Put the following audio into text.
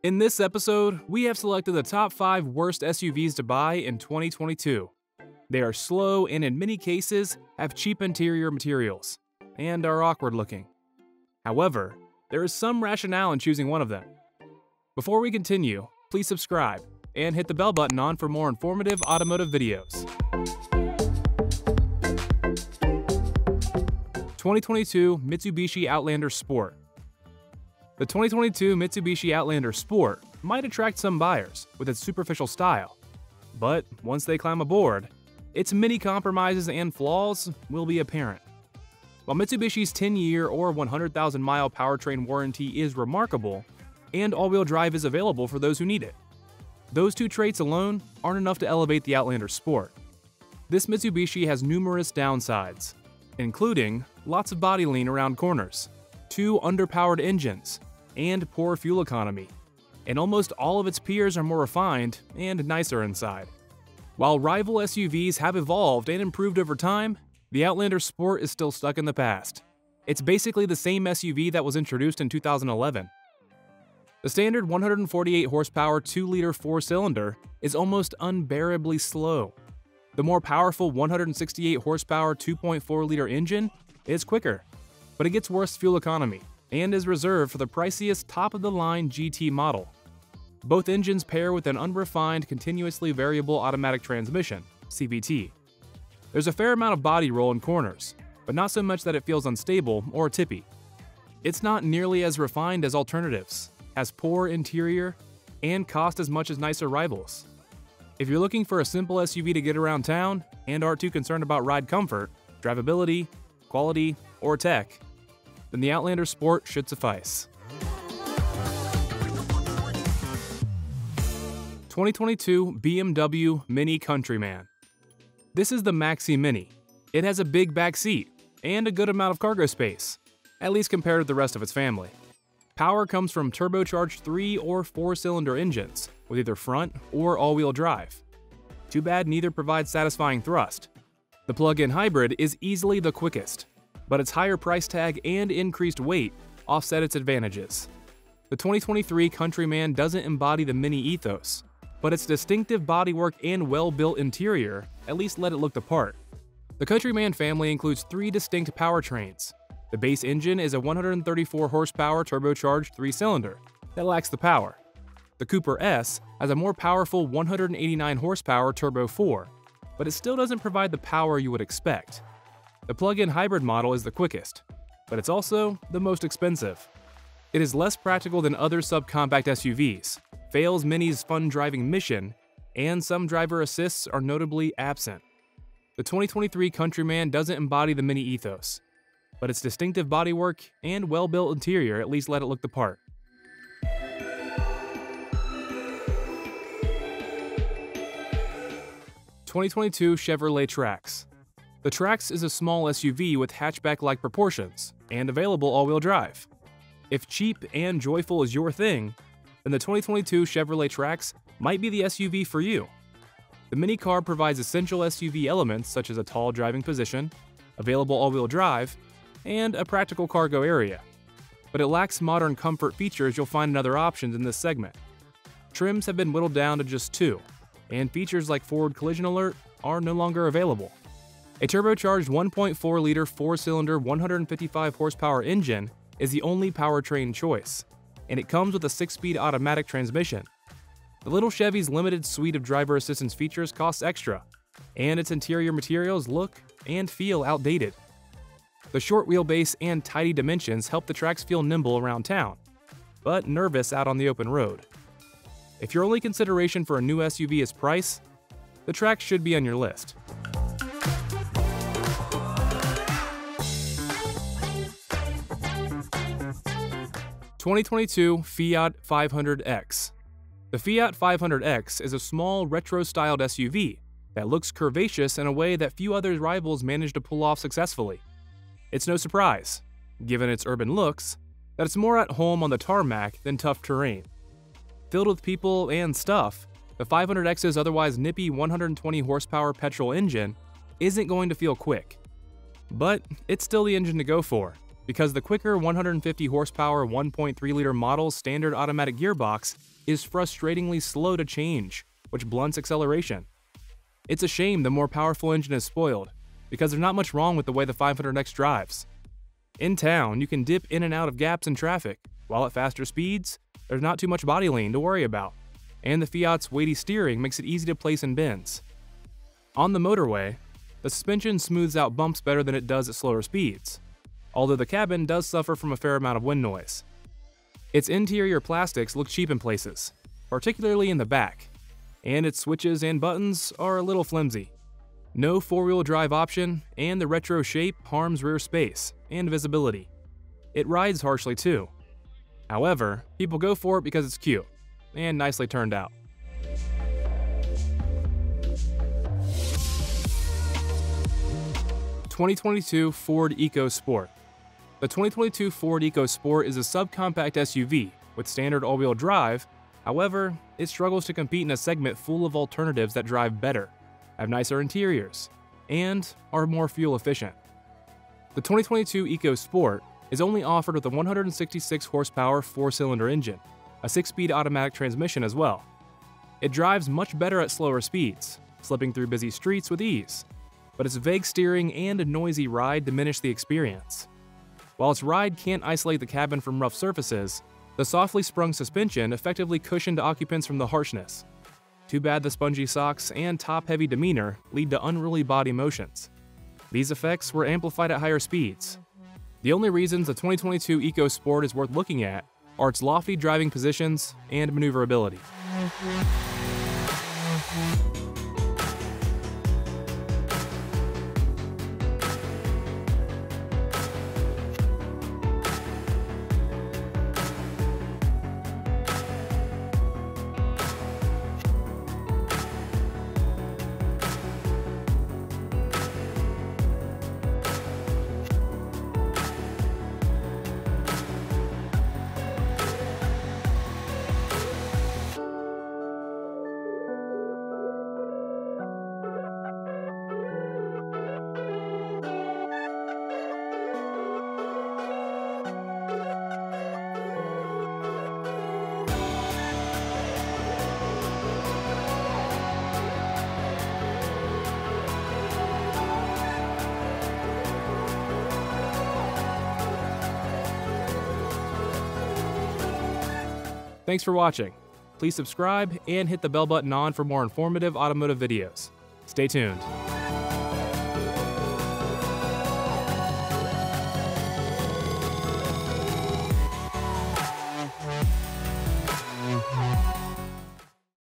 In this episode, we have selected the top 5 worst SUVs to buy in 2022. They are slow and in many cases have cheap interior materials and are awkward looking. However, there is some rationale in choosing one of them. Before we continue, please subscribe and hit the bell button on for more informative automotive videos. 2022 Mitsubishi Outlander Sport. The 2022 Mitsubishi Outlander Sport might attract some buyers with its superficial style, but once they climb aboard, its many compromises and flaws will be apparent. While Mitsubishi's 10-year or 100,000-mile powertrain warranty is remarkable, and all-wheel drive is available for those who need it, those two traits alone aren't enough to elevate the Outlander Sport. This Mitsubishi has numerous downsides, including lots of body lean around corners, 2 underpowered engines, and poor fuel economy, and almost all of its peers are more refined and nicer inside. While rival SUVs have evolved and improved over time, the Outlander Sport is still stuck in the past. It's basically the same SUV that was introduced in 2011. The standard 148 horsepower 2-liter 4-cylinder is almost unbearably slow. The more powerful 168 horsepower 2.4-liter engine is quicker, but it gets worse fuel economy and is reserved for the priciest top-of-the-line GT model. Both engines pair with an unrefined continuously variable automatic transmission, CVT. There's a fair amount of body roll in corners, but not so much that it feels unstable or tippy. It's not nearly as refined as alternatives, has poor interior, and cost as much as nicer rivals. If you're looking for a simple SUV to get around town and aren't too concerned about ride comfort, drivability, quality, or tech, then the Outlander Sport should suffice. 2022 BMW Mini Countryman. This is the Maxi Mini. It has a big back seat and a good amount of cargo space, at least compared to the rest of its family. Power comes from turbocharged 3 or 4-cylinder engines with either front or all-wheel drive. Too bad neither provides satisfying thrust. The plug-in hybrid is easily the quickest, but its higher price tag and increased weight offset its advantages. The 2023 Countryman doesn't embody the Mini ethos, but its distinctive bodywork and well-built interior at least let it look the part. The Countryman family includes 3 distinct powertrains. The base engine is a 134 horsepower turbocharged 3-cylinder that lacks the power. The Cooper S has a more powerful 189 horsepower Turbo 4, but it still doesn't provide the power you would expect. The plug-in hybrid model is the quickest, but it's also the most expensive. It is less practical than other subcompact SUVs, fails Mini's fun driving mission, and some driver assists are notably absent. The 2023 Countryman doesn't embody the Mini ethos, but its distinctive bodywork and well-built interior at least let it look the part. '22 Chevrolet Trax. The Trax is a small SUV with hatchback-like proportions and available all-wheel drive. If cheap and joyful is your thing, then the 2022 Chevrolet Trax might be the SUV for you. The mini car provides essential SUV elements such as a tall driving position, available all-wheel drive, and a practical cargo area. But it lacks modern comfort features you'll find in other options in this segment. Trims have been whittled down to just 2, and features like forward collision alert are no longer available. A turbocharged 1.4-liter 4-cylinder 155 horsepower engine is the only powertrain choice, and it comes with a 6-speed automatic transmission. The little Chevy's limited suite of driver assistance features costs extra, and its interior materials look and feel outdated. The short wheelbase and tidy dimensions help the Trax feel nimble around town, but nervous out on the open road. If your only consideration for a new SUV is price, the Trax should be on your list. 2022 Fiat 500X. The Fiat 500X is a small, retro-styled SUV that looks curvaceous in a way that few other rivals manage to pull off successfully. It's no surprise, given its urban looks, that it's more at home on the tarmac than tough terrain. Filled with people and stuff, the 500X's otherwise nippy 120 horsepower petrol engine isn't going to feel quick. But it's still the engine to go for, because the quicker 150 horsepower 1.3-liter model's standard automatic gearbox is frustratingly slow to change, which blunts acceleration. It's a shame the more powerful engine is spoiled, because there's not much wrong with the way the 500X drives. In town, you can dip in and out of gaps in traffic, while at faster speeds, there's not too much body lean to worry about, and the Fiat's weighty steering makes it easy to place in bends. On the motorway, the suspension smooths out bumps better than it does at slower speeds, although the cabin does suffer from a fair amount of wind noise. Its interior plastics look cheap in places, particularly in the back, and its switches and buttons are a little flimsy. No four-wheel drive option, and the retro shape harms rear space and visibility. It rides harshly too. However, people go for it because it's cute and nicely turned out. (2022) Ford EcoSport. The 2022 Ford EcoSport is a subcompact SUV with standard all-wheel drive. However, it struggles to compete in a segment full of alternatives that drive better, have nicer interiors, and are more fuel efficient. The 2022 EcoSport is only offered with a 166 horsepower 4-cylinder engine, a 6-speed automatic transmission as well. It drives much better at slower speeds, slipping through busy streets with ease, but its vague steering and a noisy ride diminish the experience. While its ride can't isolate the cabin from rough surfaces, the softly sprung suspension effectively cushioned occupants from the harshness. Too bad the spongy socks and top-heavy demeanor lead to unruly body motions. These effects were amplified at higher speeds. The only reasons the 2022 EcoSport is worth looking at are its lofty driving positions and maneuverability. Thanks for watching. Please subscribe and hit the bell button on for more informative automotive videos. Stay tuned.